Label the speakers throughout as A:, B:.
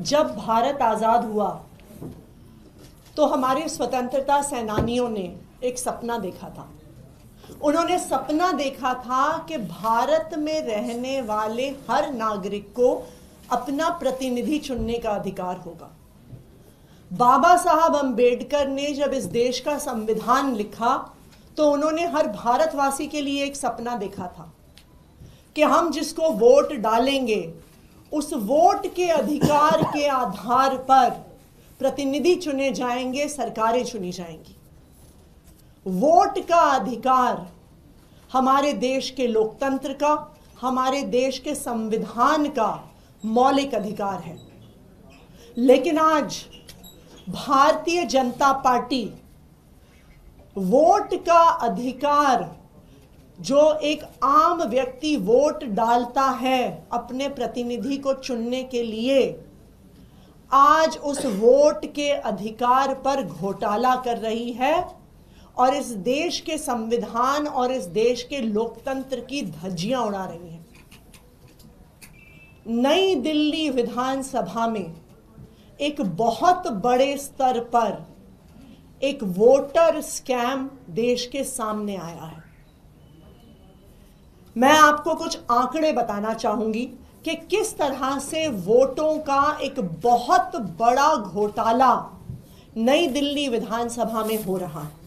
A: जब भारत आज़ाद हुआ तो हमारे स्वतंत्रता सेनानियों ने एक सपना देखा था। उन्होंने सपना देखा था कि भारत में रहने वाले हर नागरिक को अपना प्रतिनिधि चुनने का अधिकार होगा। बाबा साहब अंबेडकर ने जब इस देश का संविधान लिखा तो उन्होंने हर भारतवासी के लिए एक सपना देखा था कि हम जिसको वोट डालेंगे उस वोट के अधिकार के आधार पर प्रतिनिधि चुने जाएंगे, सरकारें चुनी जाएंगी। वोट का अधिकार हमारे देश के लोकतंत्र का, हमारे देश के संविधान का मौलिक अधिकार है। लेकिन आज भारतीय जनता पार्टी वोट का अधिकार जो एक आम व्यक्ति वोट डालता है अपने प्रतिनिधि को चुनने के लिए, आज उस वोट के अधिकार पर घोटाला कर रही है और इस देश के संविधान और इस देश के लोकतंत्र की धज्जियां उड़ा रही है। नई दिल्ली विधानसभा में एक बहुत बड़े स्तर पर एक वोटर स्कैम देश के सामने आया है। मैं आपको कुछ आंकड़े बताना चाहूंगी कि किस तरह से वोटों का एक बहुत बड़ा घोटाला नई दिल्ली विधानसभा में हो रहा है।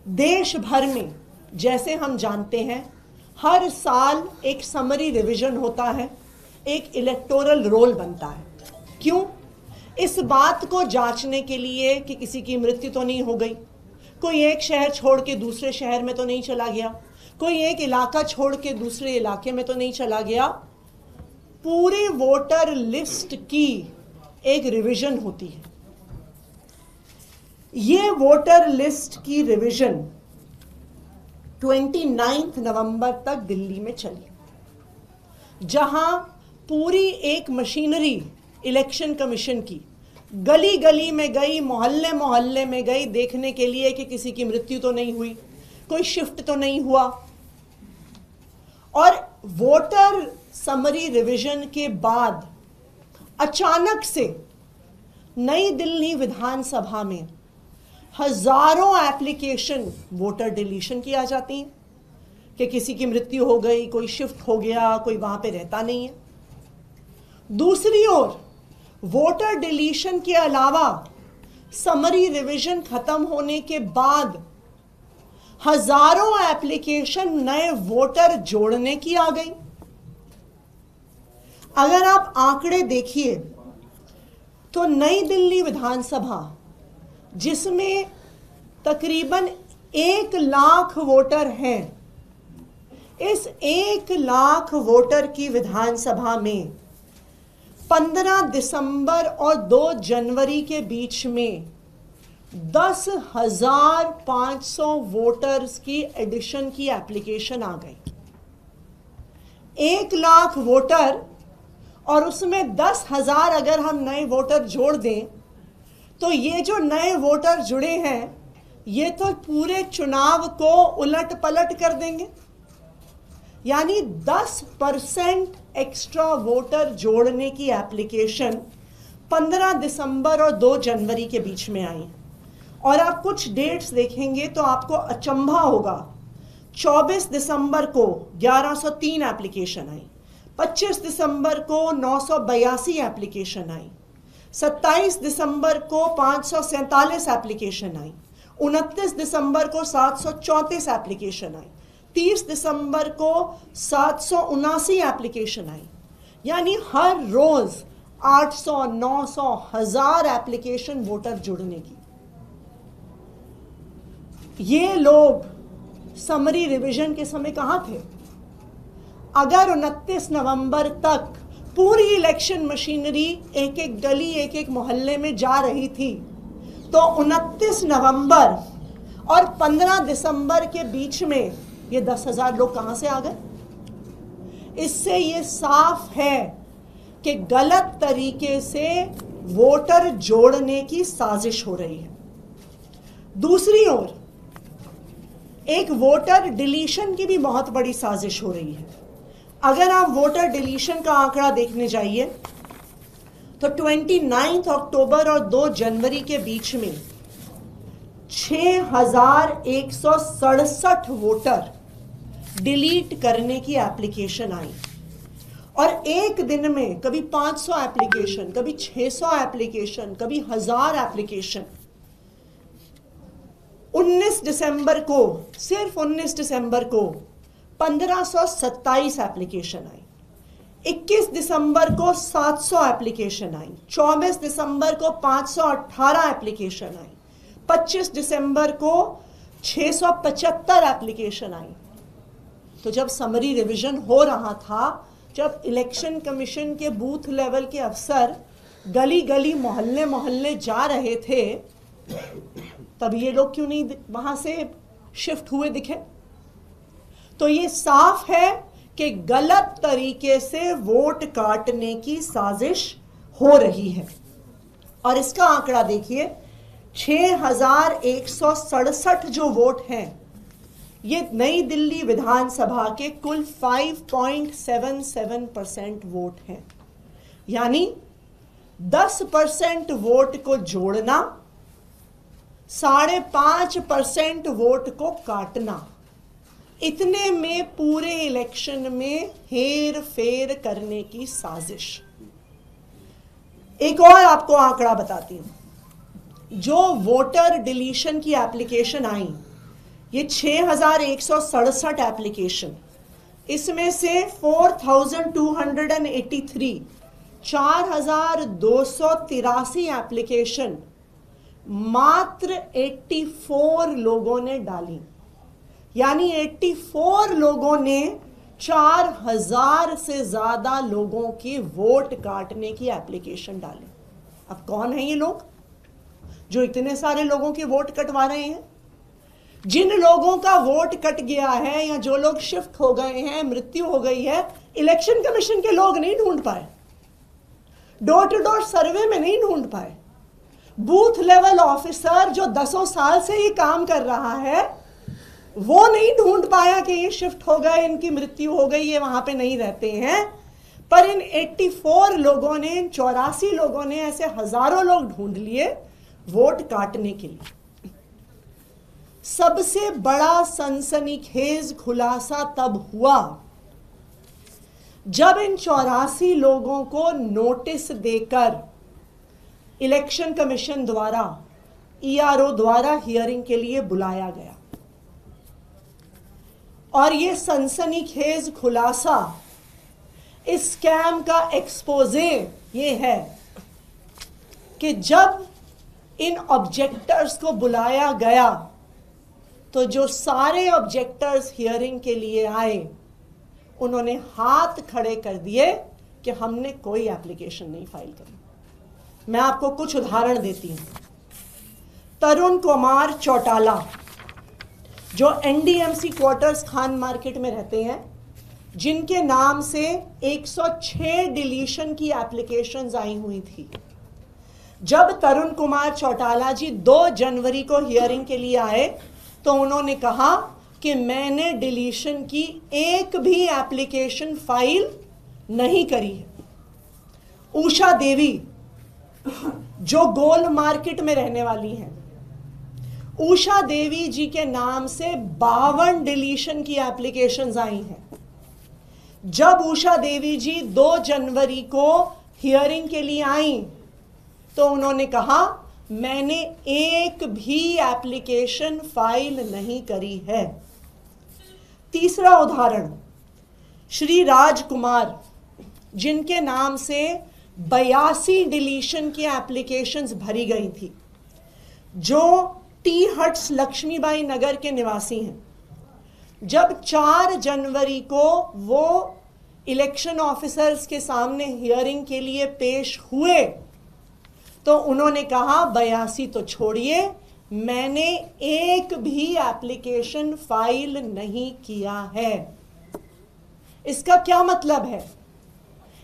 A: देश भर में जैसे हम जानते हैं हर साल एक समरी रिवीजन होता है, एक इलेक्टोरल रोल बनता है। क्यों? इस बात को जांचने के लिए कि किसी की मृत्यु तो नहीं हो गई, कोई एक शहर छोड़ के दूसरे शहर में तो नहीं चला गया, कोई एक इलाका छोड़ के दूसरे इलाके में तो नहीं चला गया। पूरी वोटर लिस्ट की एक रिवीजन होती है। ये वोटर लिस्ट की रिवीजन 29 नवंबर तक दिल्ली में चली, जहां पूरी एक मशीनरी इलेक्शन कमीशन की गली गली में गई, मोहल्ले मोहल्ले में गई देखने के लिए कि किसी की मृत्यु तो नहीं हुई, कोई शिफ्ट तो नहीं हुआ। और वोटर समरी रिवीजन के बाद अचानक से नई दिल्ली विधानसभा में हजारों एप्लीकेशन वोटर डिलीशन की आ जाती हैं कि किसी की मृत्यु हो गई, कोई शिफ्ट हो गया, कोई वहां पे रहता नहीं है। दूसरी ओर वोटर डिलीशन के अलावा समरी रिवीजन खत्म होने के बाद हजारों एप्लीकेशन नए वोटर जोड़ने की आ गई। अगर आप आंकड़े देखिए तो नई दिल्ली विधानसभा, जिसमें तकरीबन 1 लाख वोटर हैं, इस 1 लाख वोटर की विधानसभा में 15 दिसंबर और 2 जनवरी के बीच में 10,500 वोटर्स की एडिशन की एप्लीकेशन आ गई। 1 लाख वोटर और उसमें 10,000 अगर हम नए वोटर जोड़ दें तो ये जो नए वोटर जुड़े हैं ये तो पूरे चुनाव को उलट पलट कर देंगे। यानी 10% एक्स्ट्रा वोटर जोड़ने की एप्लीकेशन 15 दिसंबर और 2 जनवरी के बीच में आई। और आप कुछ डेट्स देखेंगे तो आपको अचंभा होगा। 24 दिसंबर को 1103 एप्लीकेशन आई, 25 दिसंबर को 982 एप्लीकेशन आई, 27 दिसंबर को 547 एप्लीकेशन आई, 29 दिसंबर को 734 एप्लीकेशन आई, 30 दिसंबर को 779 एप्लीकेशन आई। यानी हर रोज 800, 900, 1000 एप्लीकेशन वोटर जुड़ने की। ये लोग समरी रिवीजन के समय कहां थे? अगर 29 नवंबर तक पूरी इलेक्शन मशीनरी एक एक गली, एक एक मोहल्ले में जा रही थी, तो 29 नवंबर और 15 दिसंबर के बीच में ये 10,000 लोग कहां से आ गए? इससे ये साफ है कि गलत तरीके से वोटर जोड़ने की साजिश हो रही है। दूसरी ओर एक वोटर डिलीशन की भी बहुत बड़ी साजिश हो रही है। अगर आप वोटर डिलीशन का आंकड़ा देखने जाइए तो 29 अक्टूबर और 2 जनवरी के बीच में 6167 वोटर डिलीट करने की एप्लीकेशन आई। और एक दिन में कभी 500 एप्लीकेशन, कभी 600 एप्लीकेशन, कभी 1000 एप्लीकेशन। 19 दिसंबर को, सिर्फ 19 दिसंबर को 1527 एप्लीकेशन आई। 21 दिसंबर को 700 एप्लीकेशन आई। 24 दिसंबर को 518 एप्लीकेशन आई। 25 दिसंबर को 675 एप्लीकेशन आई। तो जब समरी रिवीजन हो रहा था, जब इलेक्शन कमीशन के बूथ लेवल के अफसर गली गली मोहल्ले मोहल्ले जा रहे थे, तब ये लोग क्यों नहीं वहां से शिफ्ट हुए दिखे? तो ये साफ है कि गलत तरीके से वोट काटने की साजिश हो रही है। और इसका आंकड़ा देखिए, 6167 जो वोट हैं, ये नई दिल्ली विधानसभा के कुल 5.77% वोट हैं। यानी 10% वोट को जोड़ना, 5.5% वोट को काटना, इतने में पूरे इलेक्शन में हेर फेर करने की साजिश। एक और आपको आंकड़ा बताती हूं। जो वोटर डिलीशन की एप्लीकेशन आई, ये 6167 एप्लीकेशन, इसमें से 4283 4283 एप्लीकेशन मात्र 84 लोगों ने डाली। यानी 84 लोगों ने 4000 से ज्यादा लोगों की वोट काटने की एप्लीकेशन डाली। अब कौन है ये लोग जो इतने सारे लोगों के वोट कटवा रहे हैं? जिन लोगों का वोट कट गया है या जो लोग शिफ्ट हो गए हैं, मृत्यु हो गई है, इलेक्शन कमीशन के लोग नहीं ढूंढ पाए, डोर टू डोर सर्वे में नहीं ढूंढ पाए, बूथ लेवल ऑफिसर जो 10 साल से ये काम कर रहा है वो नहीं ढूंढ पाया कि ये शिफ्ट हो गए, इनकी मृत्यु हो गई, ये वहां पे नहीं रहते हैं। पर इन 84 लोगों ने, इन 84 लोगों ने ऐसे हजारों लोग ढूंढ लिए वोट काटने के लिए। सबसे बड़ा सनसनीखेज खुलासा तब हुआ जब इन 84 लोगों को नोटिस देकर इलेक्शन कमीशन द्वारा, ईआरओ द्वारा हियरिंग के लिए बुलाया गया। और ये सनसनीखेज खुलासा, इस स्कैम का एक्सपोजे ये है कि जब इन ऑब्जेक्टर्स को बुलाया गया तो जो सारे ऑब्जेक्टर्स हियरिंग के लिए आए, उन्होंने हाथ खड़े कर दिए कि हमने कोई एप्लीकेशन नहीं फाइल करी। मैं आपको कुछ उदाहरण देती हूं। तरुण कुमार चौटाला जो एनडीएमसी क्वार्टर्स खान मार्केट में रहते हैं, जिनके नाम से 106 डिलीशन की एप्लीकेशंस आई हुई थी। जब तरुण कुमार चौटाला जी 2 जनवरी को हियरिंग के लिए आए तो उन्होंने कहा कि मैंने डिलीशन की एक भी एप्लीकेशन फाइल नहीं करी है। उषा देवी जो गोल मार्केट में रहने वाली हैं, उषा देवी जी के नाम से 52 डिलीशन की एप्लीकेशंस आई हैं। जब उषा देवी जी 2 जनवरी को हियरिंग के लिए आई तो उन्होंने कहा मैंने एक भी एप्लीकेशन फाइल नहीं करी है। तीसरा उदाहरण, श्री राजकुमार जिनके नाम से 82 डिलीशन की एप्लीकेशंस भरी गई थी, जो टी हट्स लक्ष्मीबाई नगर के निवासी हैं। जब 4 जनवरी को वो इलेक्शन ऑफिसर्स के सामने हियरिंग के लिए पेश हुए तो उन्होंने कहा 82 तो छोड़िए, मैंने एक भी एप्लीकेशन फाइल नहीं किया है। इसका क्या मतलब है?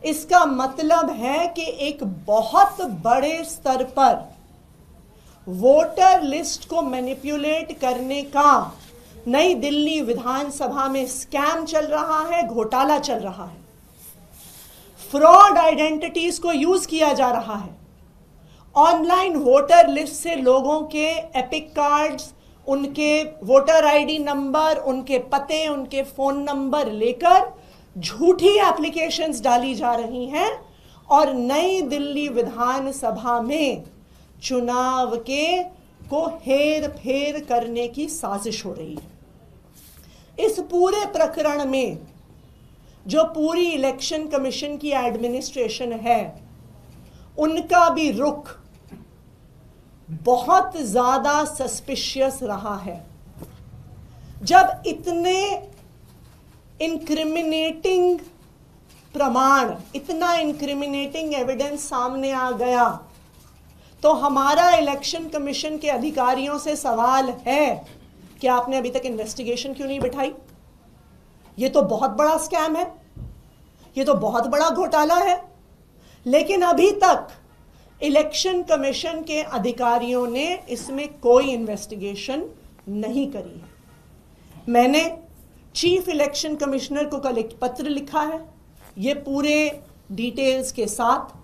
A: इसका मतलब है कि एक बहुत बड़े स्तर पर वोटर लिस्ट को मैनिपुलेट करने का नई दिल्ली विधानसभा में स्कैम चल रहा है, घोटाला चल रहा है। फ्रॉड आइडेंटिटीज को यूज किया जा रहा है। ऑनलाइन वोटर लिस्ट से लोगों के एपिक कार्ड्स, उनके वोटर आईडी नंबर, उनके पते, उनके फोन नंबर लेकर झूठी एप्लीकेशंस डाली जा रही हैं और नई दिल्ली विधानसभा में चुनाव को हेर फेर करने की साजिश हो रही है। इस पूरे प्रकरण में जो पूरी इलेक्शन कमीशन की एडमिनिस्ट्रेशन है, उनका भी रुख बहुत ज्यादा सस्पिशियस रहा है। जब इतने इंक्रिमिनेटिंग प्रमाण, इतना इंक्रिमिनेटिंग एविडेंस सामने आ गया, तो हमारा इलेक्शन कमीशन के अधिकारियों से सवाल है कि आपने अभी तक इन्वेस्टिगेशन क्यों नहीं बिठाई? ये तो बहुत बड़ा स्कैम है, ये तो बहुत बड़ा घोटाला है, लेकिन अभी तक इलेक्शन कमीशन के अधिकारियों ने इसमें कोई इन्वेस्टिगेशन नहीं करी है। मैंने चीफ इलेक्शन कमिश्नर को कल एक पत्र लिखा है, ये पूरे डिटेल्स के साथ,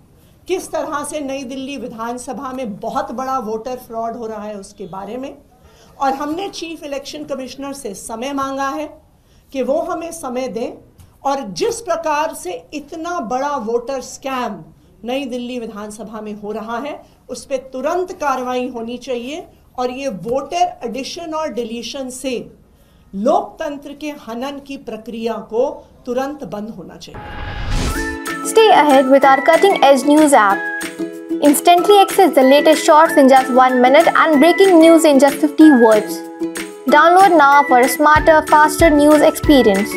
A: किस तरह से नई दिल्ली विधानसभा में बहुत बड़ा वोटर फ्रॉड हो रहा है उसके बारे में। और हमने चीफ इलेक्शन कमिश्नर से समय मांगा है कि वो हमें समय दें और जिस प्रकार से इतना बड़ा वोटर स्कैम नई दिल्ली विधानसभा में हो रहा है उस पर तुरंत कार्रवाई होनी चाहिए और ये वोटर एडिशन और डिलीशन से लोकतंत्र के हनन की प्रक्रिया को तुरंत बंद होना चाहिए।
B: Stay ahead with our cutting-edge news app. Instantly access the latest shorts in just 1 minute and breaking news in just 50 words. Download now for a smarter, faster news experience.